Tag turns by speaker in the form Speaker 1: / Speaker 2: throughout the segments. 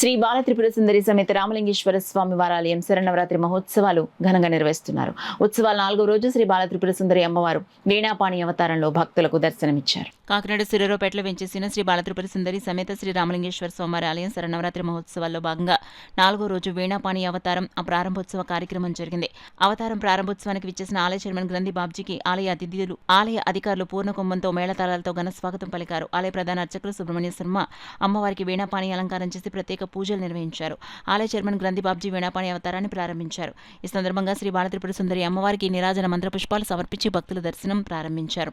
Speaker 1: శ్రీ బాల త్రిపుర సుందరి సమేత రామలింగేశ్వర స్వామి వారాలయం శరన్నవరాత్రి మహోత్సవాలు ఘనంగా నిర్వహిస్తున్నారు. ఉత్సవాల 4వ రోజు శ్రీ బాల త్రిపుర సుందరి అమ్మవారు వీణాపాణి అవతారంలో భక్తులకు దర్శనమిచ్చారు. కాకినాడ సిరరోపేటలో వెంచేసిన శ్రీ బాల త్రిపుర సుందరి సమేత శ్రీ రామలింగేశ్వర స్వామి ఆలయం శరన్నవరాత్రి మహోత్సవాల్లో భాగంగా 4వ రోజు వీణాపాణి అవతారం ప్రారంభోత్సవ కార్యక్రమం జరిగింది. అవతారం ప్రారంభోత్సవానికి విచ్చేసిన ఆలయ చైర్మన్ గ్రంథి బాబ్జీకి ఆలయ అధికారులు పూర్ణకుంభంతో మేళతాళాలతో ఘన స్వాగతం పలికారు. ఆలయ ప్రధాన అర్చకులు సుబ్రహ్మణ్య శర్మ అమ్మవారికి వీణాపాణి అలంకారం చేసి ప్రత్యేక పూజలు నిర్వహించారు. ఆలయ చైర్మన్ గ్రంథి బాబ్జీ వీణాపాణి అవతారాన్ని ప్రారంభించారు. ఈ సందర్భంగా శ్రీ బాల త్రిపుర సుందరి అమ్మవారికి నీరాజన మంత్ర పుష్పాలు సమర్పించి భక్తుల దర్శనం ప్రారంభించారు.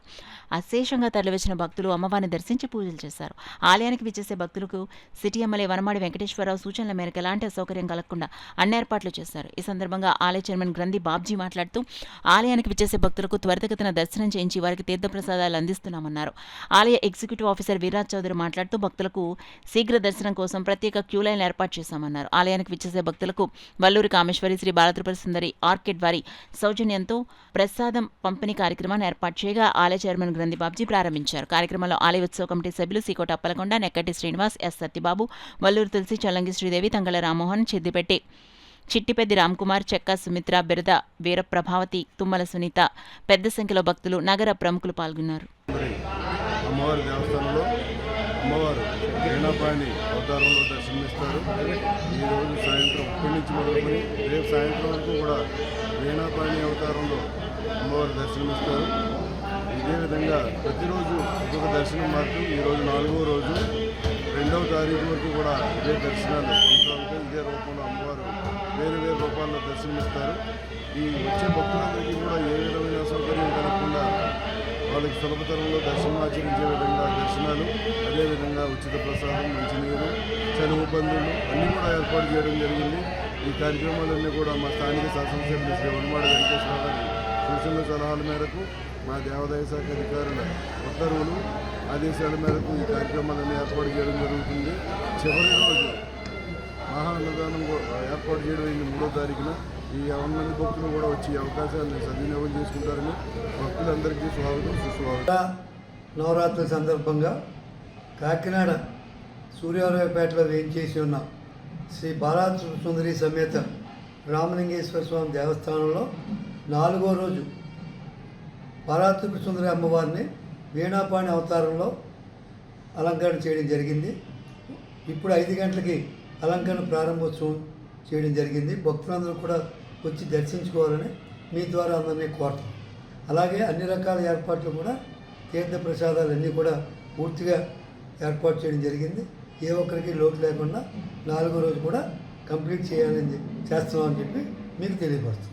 Speaker 1: అశేషంగా తరలివచ్చిన భక్తులు అమ్మవారిని దర్శించి పూజలు చేశారు. ఆలయానికి విచ్చేసే భక్తులకు సిటీ ఎమ్మెల్యే వనమాడి వెంకటేశ్వరరావు సూచనల మేరకు ఎలాంటి అసౌకర్యం కలగకుండా అన్ని ఏర్పాట్లు చేశారు. ఈ సందర్భంగా ఆలయ చైర్మన్ గ్రంథి బాబ్జీ మాట్లాడుతూ ఆలయానికి విచ్చేసే భక్తులకు త్వరితగతిన దర్శనం చేయించి వారికి తీర్థప్రసాదాలు అందిస్తున్నామన్నారు. ఆలయ ఎగ్జిక్యూటివ్ ఆఫీసర్ వీర్రాజ్ చౌదరి మాట్లాడుతూ భక్తులకు శీఘ్ర దర్శనం కోసం ప్రత్యేక క్యూ లైన్ ఏర్పాటు చేశామన్నారు. ఆలయానికి విచ్చేసే భక్తులకు వల్లూరి కామేశ్వరి శ్రీ బాల త్రిపుర సుందరి ఆర్కిడ్ వారి సౌజన్యంతో ప్రసాదం పంపిణీ కార్యక్రమాన్ని ఏర్పాటు చేయగా ఆలయ చైర్మన్ గ్రంథి బాబ్జీ ప్రారంభించారు. కార్యక్రమంలో ఆలయ ఉత్సవ కమిటీ సభ్యులు సీకోట అప్పలకొండ, నెక్కటి శ్రీనివాస్, ఎస్ సత్యబాబు, వల్లూరు తులసి, చల్లంగి శ్రీదేవి, తంగళ రామ్మోహన్, చిద్దిపెట్టి చిట్టిపెద్ది రామ్కుమార్, చెక్క సుమిత్ర, బిరద వీరప్రభావతి, తుమ్మల సునీత, పెద్ద సంఖ్యలో భక్తులు, నగర ప్రముఖులు పాల్గొన్నారు.
Speaker 2: అమ్మవారి దేవస్థానంలో అమ్మవారు వీణాపాణి అవతారంలో దర్శనమిస్తారు. ఈరోజు సాయంత్రం ఇక్కడి నుంచి మొదలుకొని రేపు సాయంత్రం వరకు కూడా వీణాపాణి అవతారంలో అమ్మవారు దర్శనమిస్తారు. ఇదే విధంగా ప్రతిరోజు ఒక్కొక్క దర్శనం మాత్రం ఈరోజు 4వ రోజు 2వ తారీఖు వరకు కూడా ఇదే దర్శనాలు కొనసాగుతాయి. ఇదే రూపంలో అమ్మవారు వేరు వేరు రూపాల్లో దర్శనమిస్తారు. ఈ వచ్చే భక్తులందరికీ కూడా ఏ విధమైన అసౌకర్యం కలగకుండా వాళ్ళకి సులభతరంలో దర్శనం ఆచరించే విధంగా దర్శనాలు, అదేవిధంగా ఉచిత ప్రసాదం, మంచినీరు, చనువు బంధువులు అన్నీ కూడా ఏర్పాటు చేయడం జరిగింది. ఈ కార్యక్రమాలన్నీ కూడా మా స్థానిక శాసనసభ్యులు శ్రీ వనమాడి వెంకటేశ్వర గారి సూచనల సలహాల మేరకు, మా దేవాదాయ శాఖ అధికారుల ఉత్తర్వులు ఆదేశాల మేరకు ఈ కార్యక్రమాలన్నీ ఏర్పాటు చేయడం జరుగుతుంది. చివరి రోజు మహా అన్నదానం ఏర్పాటు చేయడం అయింది 3వ తారీఖున. ఈ 50 మంది భక్తులు కూడా వచ్చి అవకాశాన్ని సద్వినియోగం చేసుకుంటారని భక్తులందరికీ స్వాగతం, సుస్వాగతం.
Speaker 3: నవరాత్రుల సందర్భంగా కాకినాడ సూర్యారావుపేటలో వేయించేసి ఉన్న శ్రీ బాల త్రిపుర సుందరి సమేత రామలింగేశ్వర స్వామి దేవస్థానంలో 4వ రోజు బాల త్రిపుర సుందరి అమ్మవారిని వీణాపాణి అవతారంలో అలంకరణ చేయడం జరిగింది. ఇప్పుడు 5 గంటలకి అలంకరణ ప్రారంభోత్సవం చేయడం జరిగింది. భక్తులందరూ కూడా వచ్చి దర్శించుకోవాలని మీ ద్వారా అందరినీ కోరతాం. అలాగే అన్ని రకాల ఏర్పాట్లు కూడా తీర్థ ప్రసాదాలన్నీ కూడా పూర్తిగా ఏర్పాటు చేయడం జరిగింది. ఏ ఒక్కరికి లోటు లేకుండా 4వ రోజు కూడా కంప్లీట్ చేయాలని చేస్తున్నామని చెప్పి మీకు తెలియపరుస్తాం.